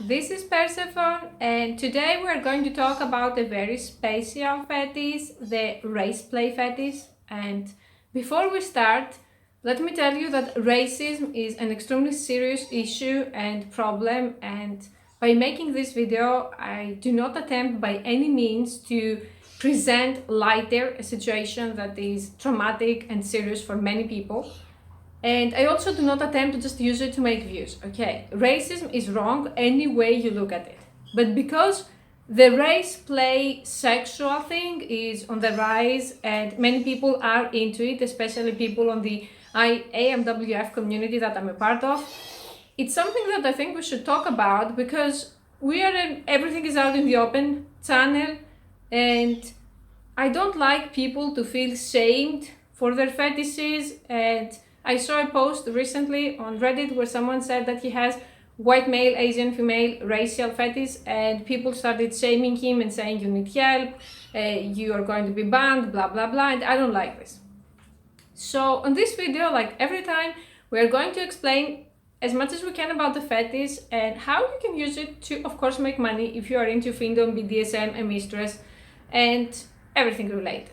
this is Persephone, and today we're going to talk about a very special fetish, the race play fetish. And before we start, let me tell you that racism is an extremely serious issue and problem, and by making this video, I do not attempt by any means to present lighter a situation that is traumatic and serious for many people. And I also do not attempt to just use it to make views, okay? Racism is wrong any way you look at it. But because the race play sexual thing is on the rise and many people are into it, especially people on the AMWF community that I'm a part of, it's something that I think we should talk about because everything is out in the open channel, and I don't like people to feel shamed for their fetishes. And I saw a post recently on Reddit where someone said that he has white male, Asian female racial fetish, and people started shaming him and saying you need help, you are going to be banned, blah blah blah, and I don't like this. So on this video, like every time, we are going to explain as much as we can about the fetish and how you can use it to, of course, make money if you are into findom, BDSM, a mistress, and everything related.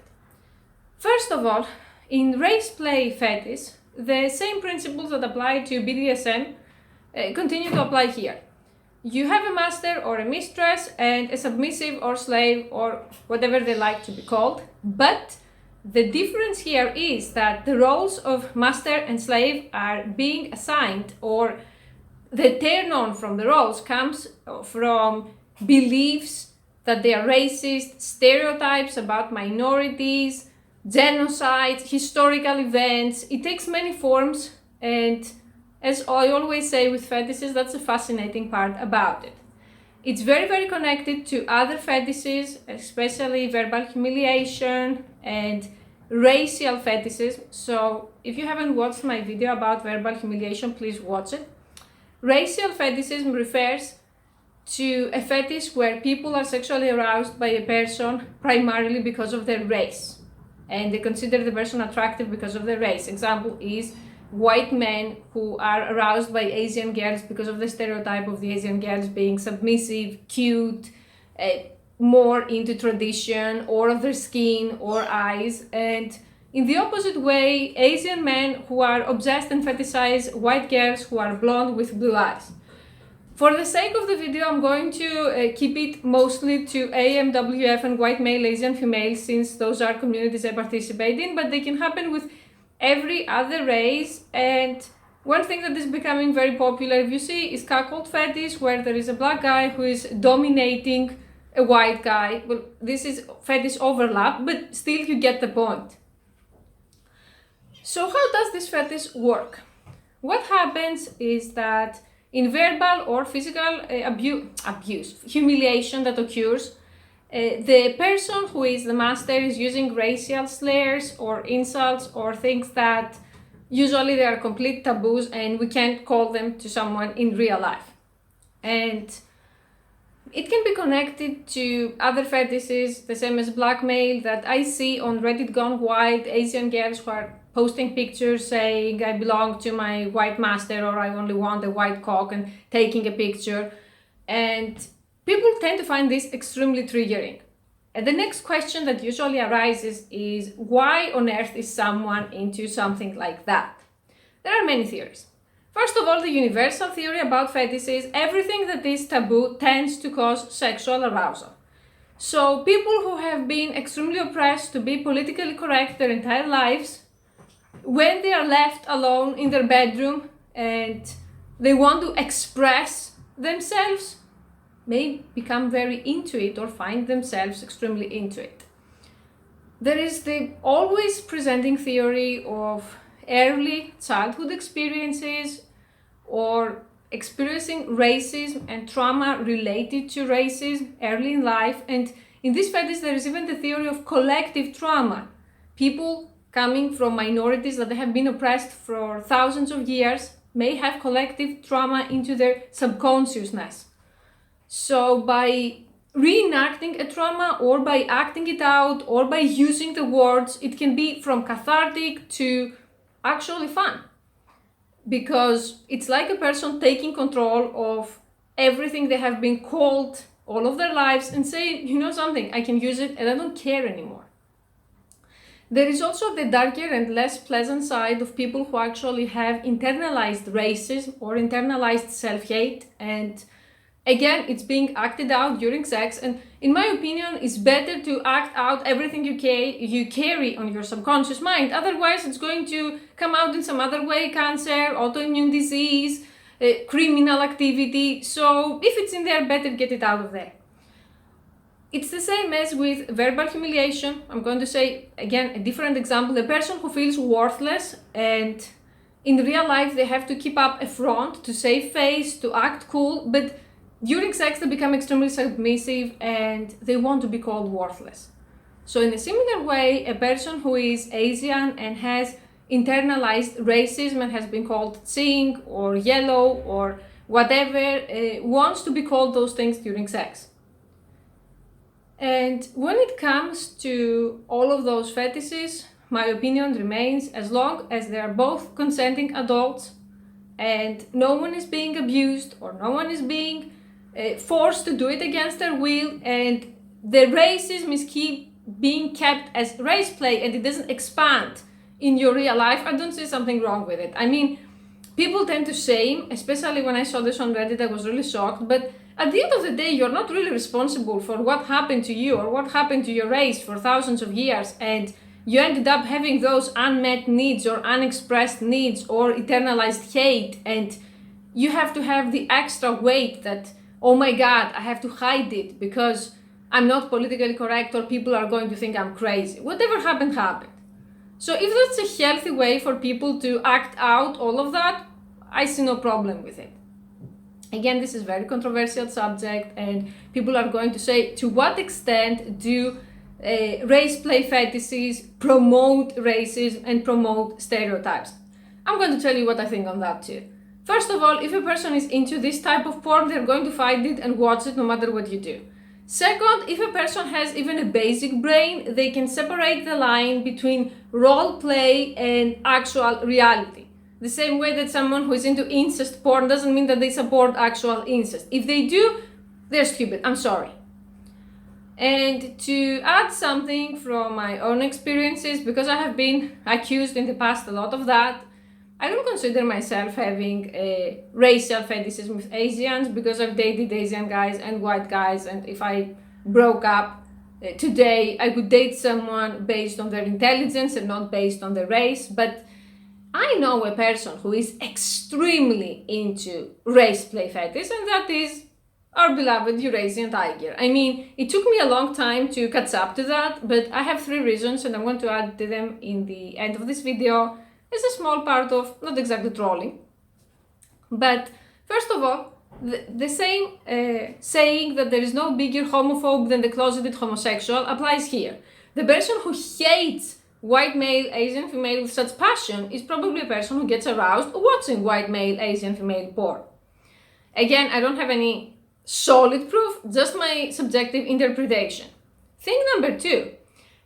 First of all, in race play fetish, the same principles that apply to BDSM continue to apply here. You have a master or a mistress and a submissive or slave or whatever they like to be called, but the difference here is that the roles of master and slave are being assigned, or the turn on from the roles comes from beliefs that they are racist, stereotypes about minorities, genocide, historical events. It takes many forms, and as I always say with fetishes, that's the fascinating part about it. It's very, very connected to other fetishes, especially verbal humiliation and racial fetishes. So if you haven't watched my video about verbal humiliation, please watch it. Racial fetishism refers to a fetish where people are sexually aroused by a person primarily because of their race, and they consider the person attractive because of their race. Example is white men who are aroused by Asian girls because of the stereotype of the Asian girls being submissive, cute, more into tradition, or of their skin or eyes. And in the opposite way, Asian men who are obsessed and fetishize white girls who are blonde with blue eyes. For the sake of the video, I'm going to keep it mostly to AMWF and white male, Asian female, since those are communities I participate in, but they can happen with every other race. And one thing that is becoming very popular, if you see, is cuckold fetish, where there is a black guy who is dominating a white guy. Well, this is fetish overlap, but still you get the point. So how does this fetish work? What happens is that in verbal or physical abuse, humiliation that occurs, the person who is the master is using racial slurs or insults or things that usually they are complete taboos and we can't call them to someone in real life. And it can be connected to other fetishes, the same as blackmail that I see on Reddit Gone White, Asian girls who are posting pictures saying I belong to my white master or I only want a white cock and taking a picture. And people tend to find this extremely triggering. And the next question that usually arises is, why on earth is someone into something like that? There are many theories. First of all, the universal theory about fetishes, everything that is taboo tends to cause sexual arousal. So people who have been extremely oppressed to be politically correct their entire lives, when they are left alone in their bedroom and they want to express themselves, may become very into it or find themselves extremely into it. There is the always presenting theory of early childhood experiences or experiencing racism and trauma related to racism early in life. And in this fetish, there is even the theory of collective trauma. People coming from minorities that have been oppressed for thousands of years may have collective trauma into their subconsciousness. So by reenacting a trauma or by acting it out or by using the words, it can be from cathartic to actually fun, because it's like a person taking control of everything they have been called all of their lives and say, you know something, I can use it and I don't care anymore. There is also the darker and less pleasant side of people who actually have internalized racism or internalized self-hate, and again, it's being acted out during sex, and in my opinion, it's better to act out everything you carry on your subconscious mind. Otherwise, it's going to come out in some other way: cancer, autoimmune disease, criminal activity. So if it's in there, better get it out of there. It's the same as with verbal humiliation. I'm going to say, again, a different example. A person who feels worthless and in real life they have to keep up a front, to save face, to act cool, but during sex they become extremely submissive and they want to be called worthless. So in a similar way, a person who is Asian and has internalized racism and has been called Tsing or yellow or whatever, wants to be called those things during sex. And when it comes to all of those fetishes, my opinion remains, as long as they are both consenting adults and no one is being abused or no one is being forced to do it against their will, and the racism is being kept as race play and it doesn't expand in your real life, I don't see something wrong with it. I mean, people tend to shame, especially when I saw this on Reddit, I was really shocked, but at the end of the day, you're not really responsible for what happened to you or what happened to your race for thousands of years, and you ended up having those unmet needs or unexpressed needs or internalized hate, and you have to have the extra weight that, oh my God, I have to hide it because I'm not politically correct or people are going to think I'm crazy. Whatever happened, happened. So if that's a healthy way for people to act out all of that, I see no problem with it. Again, this is a very controversial subject and people are going to say, to what extent do race play fetishes promote racism and promote stereotypes? I'm going to tell you what I think on that too. First of all, if a person is into this type of porn, they're going to find it and watch it no matter what you do. Second, if a person has even a basic brain, they can separate the line between role play and actual reality. The same way that someone who is into incest porn doesn't mean that they support actual incest. If they do, they're stupid. I'm sorry. And to add something from my own experiences, because I have been accused in the past a lot of that, I don't consider myself having a racial fetishism with Asians, because I've dated Asian guys and white guys, and if I broke up today, I could date someone based on their intelligence and not based on their race. But I know a person who is extremely into race play fetish, and that is our beloved Eurasian tiger. I mean, it took me a long time to catch up to that, but I have 3 reasons and I'm going to add to them in the end of this video as a small part of, not exactly trolling. But first of all, the same saying that there is no bigger homophobe than the closeted homosexual applies here. The person who hates white male Asian female with such passion is probably a person who gets aroused watching white male Asian female porn. Again, I don't have any solid proof, just my subjective interpretation. Thing number 2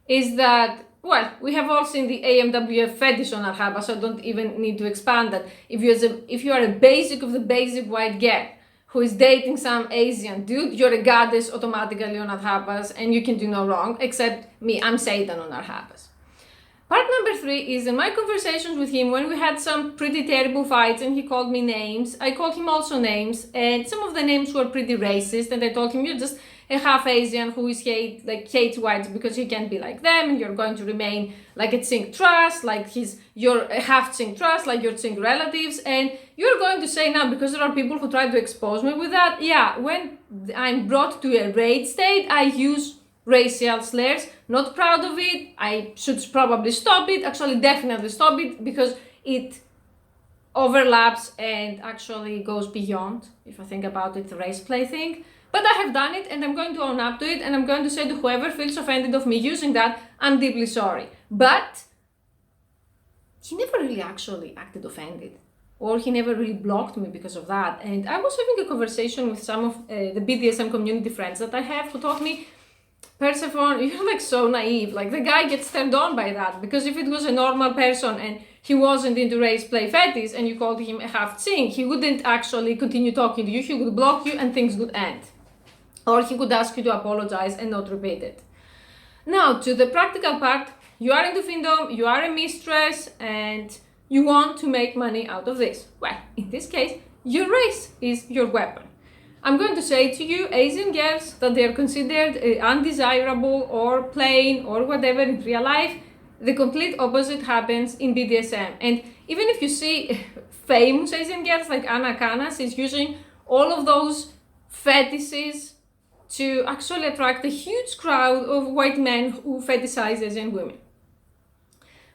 is that, well, we have all seen the AMWF fetish on Arhaba, so I don't even need to expand that. If you are a basic of the basic white girl who is dating some Asian dude, you're a goddess automatically on Arhabas and you can do no wrong, except me, I'm Satan on Arhabas. Part number 3 is in my conversations with him when we had some pretty terrible fights and he called me names. I called him also names, and some of the names were pretty racist, and I told him, you're just a half Asian who is hates whites because he can't be like them, and you're going to remain like a Tsing trust, you're a half Tsing trust, like your Tsing relatives, and you're going to say now, because there are people who try to expose me with that, yeah, when I'm brought to a rage state, I use racial slurs. Not proud of it. I should probably stop it. Actually, definitely stop it, because it overlaps and actually goes beyond, if I think about it, the race play thing. But I have done it and I'm going to own up to it, and I'm going to say to whoever feels offended of me using that, I'm deeply sorry. But he never really actually acted offended, or he never really blocked me because of that. And I was having a conversation with some of the BDSM community friends that I have, who told me, Persephone, you're like so naive. Like, the guy gets turned on by that, because if it was a normal person and he wasn't into race play fetish and you called him a half-Tsing, he wouldn't actually continue talking to you. He would block you and things would end. Or he could ask you to apologize and not repeat it. Now, to the practical part, you are into findom, you are a mistress, and you want to make money out of this. Well, in this case, your race is your weapon. I'm going to say to you, Asian girls, that they are considered undesirable or plain or whatever in real life. The complete opposite happens in BDSM. And even if you see famous Asian girls like Anna Kana, she's using all of those fetishes to actually attract a huge crowd of white men who fetishize Asian women.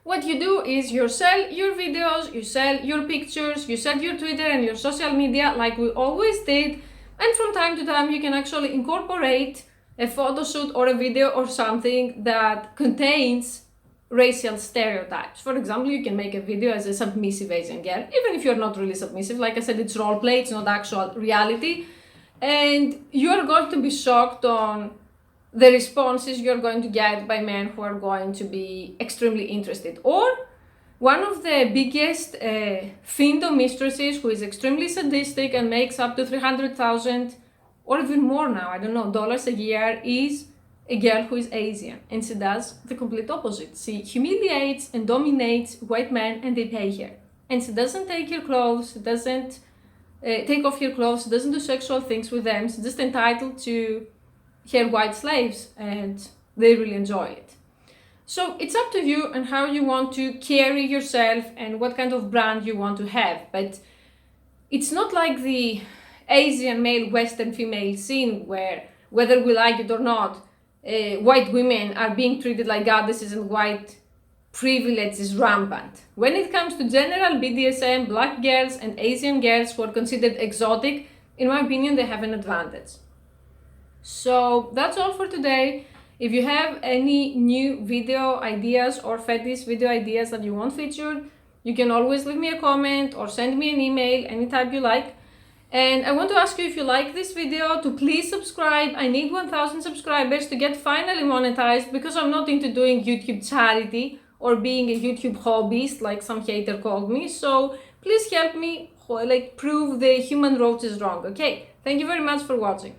What you do is you sell your videos, you sell your pictures, you sell your Twitter and your social media like we always did. And from time to time, you can actually incorporate a photo shoot or a video or something that contains racial stereotypes. For example, you can make a video as a submissive Asian girl, even if you're not really submissive. Like I said, it's role play, it's not actual reality. And you're going to be shocked on the responses you're going to get by men who are going to be extremely interested. Or one of the biggest findom mistresses who is extremely sadistic and makes up to 300,000 or even more now, I don't know, dollars a year is a girl who is Asian. And she does the complete opposite. She humiliates and dominates white men and they pay her. And she doesn't take her clothes, she doesn't take off her clothes, she doesn't do sexual things with them. She's just entitled to her white slaves and they really enjoy it. So it's up to you and how you want to carry yourself and what kind of brand you want to have. But it's not like the Asian male Western female scene where, whether we like it or not, white women are being treated like goddesses and white privilege is rampant. When it comes to general BDSM, black girls and Asian girls who are considered exotic, in my opinion, they have an advantage. So that's all for today. If you have any new video ideas or fetish video ideas that you want featured, you can always leave me a comment or send me an email, any type you like. And I want to ask you, if you like this video, to please subscribe. I need 1,000 subscribers to get finally monetized, because I'm not into doing YouTube charity or being a YouTube hobbyist like some hater called me. So please help me prove the human roach is wrong. Okay, thank you very much for watching.